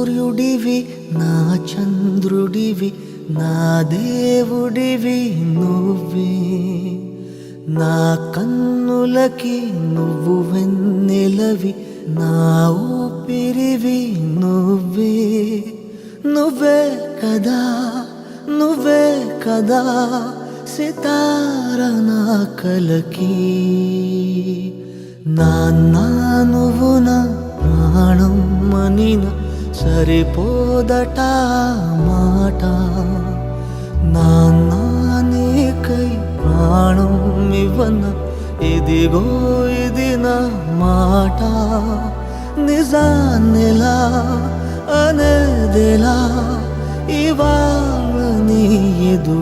సూర్యుడివి నా చంద్రుడివి నా దేవుడివి నువ్వే నా కన్నులకి నువ్వు వెన్నెలవి నా ఊపిరివి నువ్వే నువ్వే కదా నువ్వే కదా సితార నా కలకి నాన్న నువ్వు నా ప్రాణం మనిన సరిపోదట మాట నాన్న నీకై ప్రాణం ఇవ్వన ఇదిగో ఇది నా మాట నిజాన్నెలా అనేదెలా ఇవాళ నీ ఎదుట